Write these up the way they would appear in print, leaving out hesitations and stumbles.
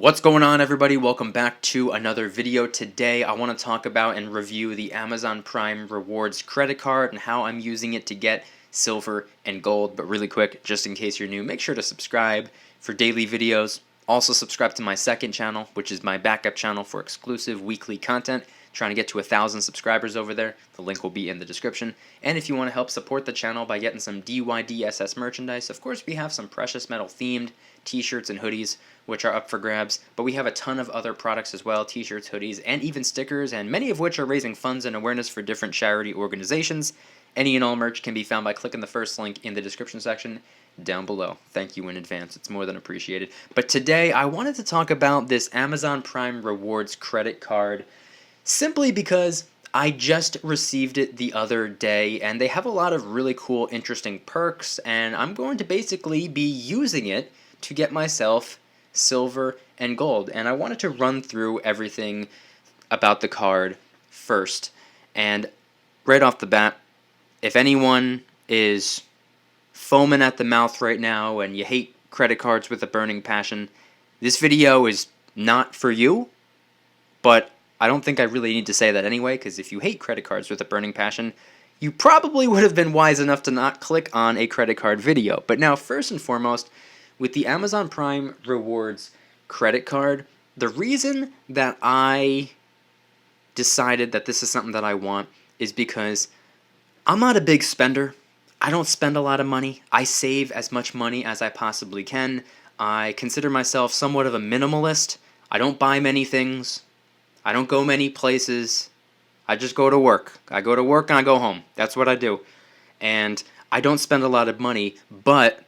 What's going on, everybody? Welcome back to another video. Today I want to talk about and review the Amazon Prime Rewards credit card and how I'm using it to get silver and gold. But really quick, just in case you're new, make sure to subscribe for daily videos. Also subscribe to my second channel, which is my backup channel for exclusive weekly content. Trying to get to 1,000 subscribers over there. The link will be in the description. And if you want to help support the channel by getting some DYDSS merchandise, of course we have some precious metal themed t-shirts and hoodies which are up for grabs, but we have a ton of other products as well, t-shirts, hoodies, and even stickers, and many of which are raising funds and awareness for different charity organizations. Any and all merch can be found by clicking the first link in the description section down below. Thank you in advance, it's more than appreciated. But today I wanted to talk about this Amazon Prime Rewards credit card simply because I just received it the other day, and they have a lot of really cool, interesting perks, and I'm going to basically be using it to get myself silver and gold. And I wanted to run through everything about the card first. And right off the bat, if anyone is foaming at the mouth right now and you hate credit cards with a burning passion, this video is not for you, but I don't think I really need to say that anyway, because if you hate credit cards with a burning passion, you probably would have been wise enough to not click on a credit card video. But now, first and foremost, with the Amazon Prime Rewards credit card, the reason that I decided that this is something that I want is because I'm not a big spender. I don't spend a lot of money. I save as much money as I possibly can. I consider myself somewhat of a minimalist. I don't buy many things. I don't go many places. I just go to work. I go to work and I go home. That's what I do. And I don't spend a lot of money, but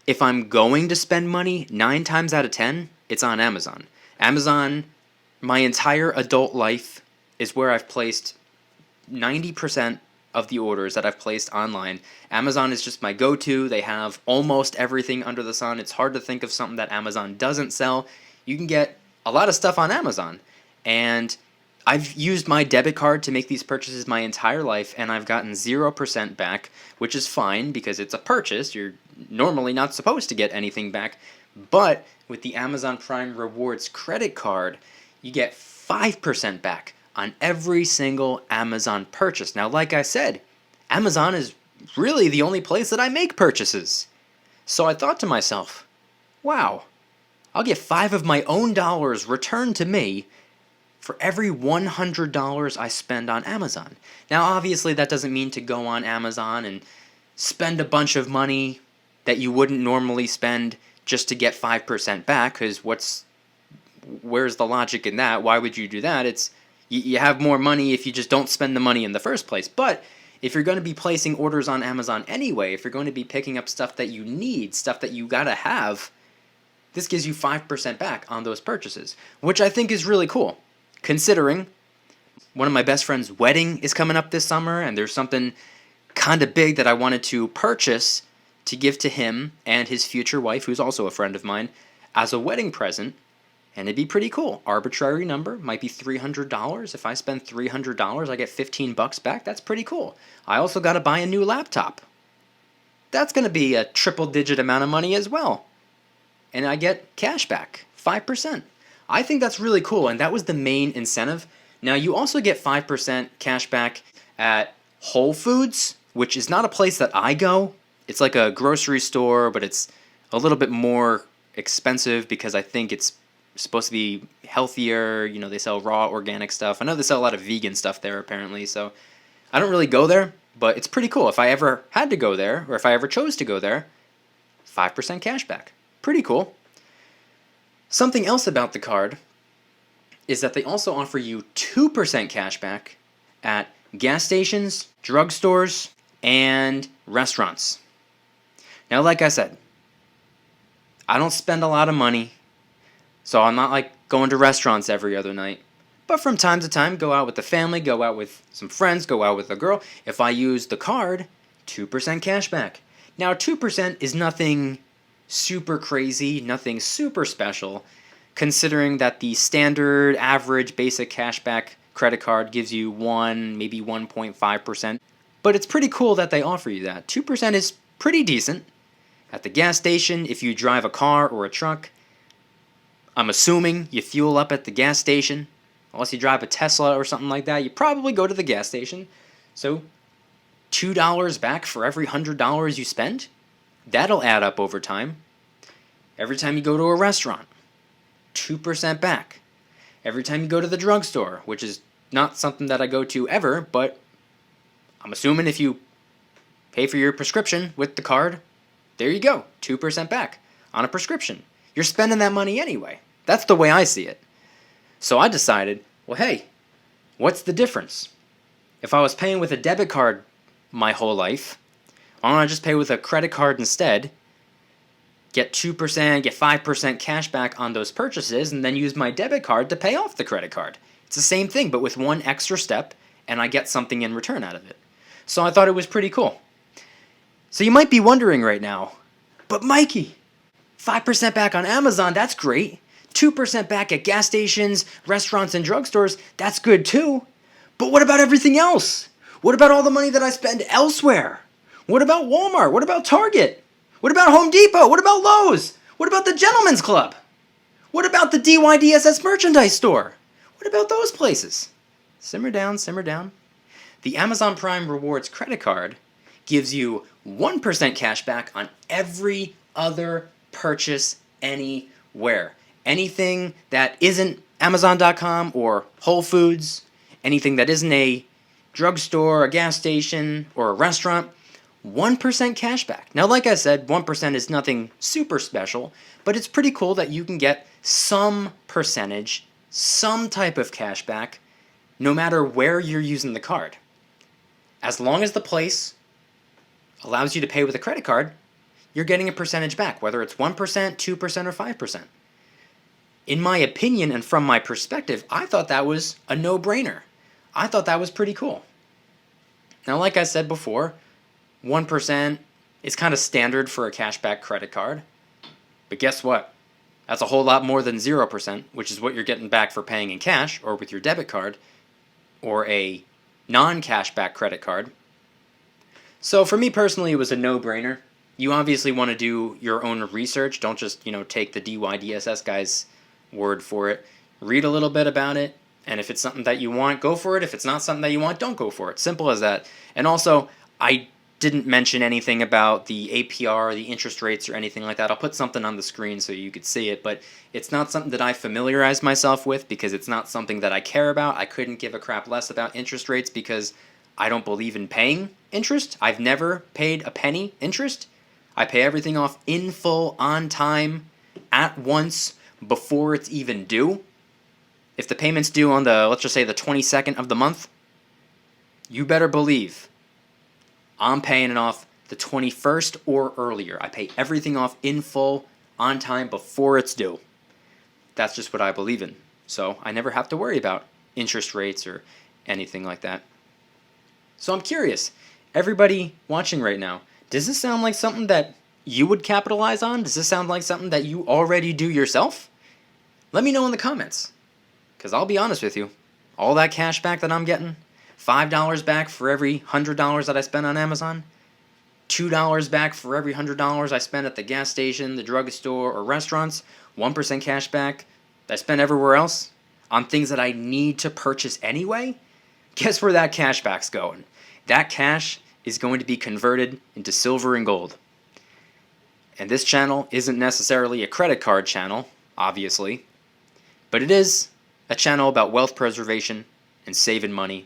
if I'm going to spend money, 9 times out of 10, it's on Amazon. Amazon, my entire adult life, is where I've placed 90% of the orders that I've placed online. Amazon is just my go-to. They have almost everything under the sun. It's hard to think of something that Amazon doesn't sell. You can get a lot of stuff on Amazon. And I've used my debit card to make these purchases my entire life, and I've gotten 0% back, which is fine because it's a purchase. You're normally not supposed to get anything back. But with the Amazon Prime Rewards credit card, you get 5% back on every single Amazon purchase. Now, like I said, Amazon is really the only place that I make purchases. So I thought to myself, wow, I'll get 5 of my own dollars returned to me for every $100 I spend on Amazon. Now, obviously, that doesn't mean to go on Amazon and spend a bunch of money that you wouldn't normally spend just to get 5% back, because where's the logic in that? Why would you do that? It's you have more money if you just don't spend the money in the first place. But if you're going to be placing orders on Amazon anyway, if you're going to be picking up stuff that you need, stuff that you gotta have, this gives you 5% back on those purchases, which I think is really cool. Considering one of my best friend's wedding is coming up this summer, and there's something kind of big that I wanted to purchase to give to him and his future wife, who's also a friend of mine, as a wedding present, and it'd be pretty cool. Arbitrary number, might be $300. If I spend $300, I get 15 bucks back. That's pretty cool. I also got to buy a new laptop. That's going to be a triple-digit amount of money as well. And I get cash back, 5%. I think that's really cool, and that was the main incentive. Now, you also get 5% cash back at Whole Foods, which is not a place that I go. It's like a grocery store, but it's a little bit more expensive because I think it's supposed to be healthier. You know, they sell raw organic stuff. I know they sell a lot of vegan stuff there, apparently, so I don't really go there, but it's pretty cool. If I ever had to go there, or if I ever chose to go there, 5% cash back. Pretty cool. Something else about the card is that they also offer you 2% cash back at gas stations, drugstores, and restaurants. Now, like I said, I don't spend a lot of money, so I'm not like going to restaurants every other night. But from time to time, go out with the family, go out with some friends, go out with a girl. If I use the card, 2% cash back. Now, 2% is nothing super crazy, nothing super special, considering that the standard average basic cashback credit card gives you 1, maybe 1.5%. But it's pretty cool that they offer you that. 2% is pretty decent. At the gas station, if you drive a car or a truck, I'm assuming you fuel up at the gas station. Unless you drive a Tesla or something like that, you probably go to the gas station. So $2 back for every $100 you spend, that'll add up over time. Every time you go to a restaurant, 2% back. Every time you go to the drugstore, which is not something that I go to ever, but I'm assuming if you pay for your prescription with the card, there you go, 2% back on a prescription. You're spending that money anyway. That's the way I see it. So I decided, well, hey, what's the difference? If I was paying with a debit card my whole life, why don't I just pay with a credit card instead, get 2%, get 5% cash back on those purchases, and then use my debit card to pay off the credit card? It's the same thing, but with one extra step, and I get something in return out of it. So I thought it was pretty cool. So you might be wondering right now, but Mykie, 5% back on Amazon, that's great. 2% back at gas stations, restaurants, and drugstores, that's good too. But what about everything else? What about all the money that I spend elsewhere? What about Walmart? What about Target? What about Home Depot? What about Lowe's? What about the Gentleman's Club? What about the DYDSS merchandise store? What about those places? Simmer down, simmer down. The Amazon Prime Rewards credit card gives you 1% cash back on every other purchase anywhere. Anything that isn't Amazon.com or Whole Foods, anything that isn't a drugstore, a gas station, or a restaurant, 1% cash back. Now, like I said, 1% is nothing super special, but it's pretty cool that you can get some percentage, some type of cash back, no matter where you're using the card. As long as the place allows you to pay with a credit card, you're getting a percentage back, whether it's 1%, 2%, or 5%. In my opinion and from my perspective, I thought that was a no-brainer. I thought that was pretty cool. Now, like I said before, 1% is kind of standard for a cashback credit card. But guess what? That's a whole lot more than 0%, which is what you're getting back for paying in cash or with your debit card or a non-cashback credit card. So for me personally, it was a no-brainer. You obviously want to do your own research. Don't just, take the DYDSS guy's word for it. Read a little bit about it, and if it's something that you want, go for it. If it's not something that you want, don't go for it. Simple as that. And also, I didn't mention anything about the APR, the interest rates, or anything like that. I'll put something on the screen so you could see it, but it's not something that I familiarized myself with because it's not something that I care about. I couldn't give a crap less about interest rates because I don't believe in paying interest. I've never paid a penny interest. I pay everything off in full, on time, at once, before it's even due. If the payment's due on the, let's just say the 22nd of the month, you better believe I'm paying it off the 21st or earlier. I pay everything off in full, on time, before it's due. That's just what I believe in. So I never have to worry about interest rates or anything like that. So I'm curious, everybody watching right now, does this sound like something that you would capitalize on? Does this sound like something that you already do yourself? Let me know in the comments. Because I'll be honest with you, all that cash back that I'm getting, $5 back for every $100 that I spend on Amazon, $2 back for every $100 I spend at the gas station, the drugstore, or restaurants, 1% cash back that I spend everywhere else on things that I need to purchase anyway, guess where that cash back's going? That cash is going to be converted into silver and gold. And this channel isn't necessarily a credit card channel, obviously, but it is a channel about wealth preservation and saving money.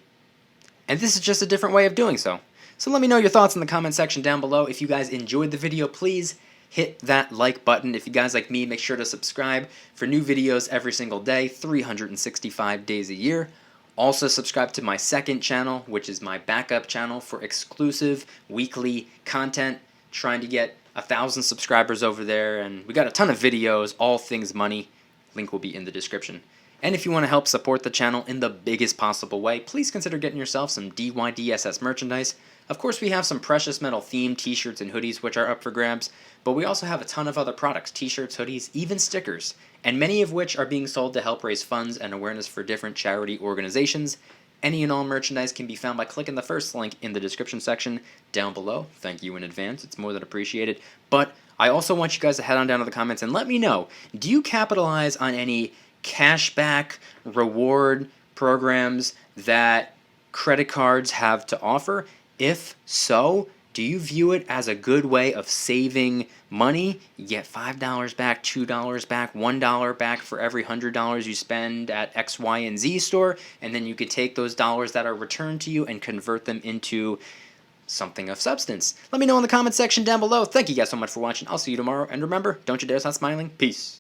And this is just a different way of doing so. So let me know your thoughts in the comment section down below. If you guys enjoyed the video, please hit that like button. If you guys like me, make sure to subscribe for new videos every single day, 365 days a year. Also subscribe to my second channel, which is my backup channel for exclusive weekly content. Trying to get 1,000 subscribers over there, and we got a ton of videos, all things money. Link will be in the description. And if you want to help support the channel in the biggest possible way, please consider getting yourself some DYDSS merchandise. Of course, we have some precious metal themed t-shirts and hoodies which are up for grabs, but we also have a ton of other products, t-shirts, hoodies, even stickers, and many of which are being sold to help raise funds and awareness for different charity organizations. Any and all merchandise can be found by clicking the first link in the description section down below. Thank you in advance, it's more than appreciated. But I also want you guys to head on down to the comments and let me know, do you capitalize on any cashback reward programs that credit cards have to offer? If so, do you view it as a good way of saving money? You get $5 back, $2 back, $1 back for every $100 you spend at X, Y, and Z store, and then you could take those dollars that are returned to you and convert them into something of substance. Let me know in the comment section down below. Thank you guys so much for watching. I'll see you tomorrow, and remember, don't you dare stop smiling. Peace.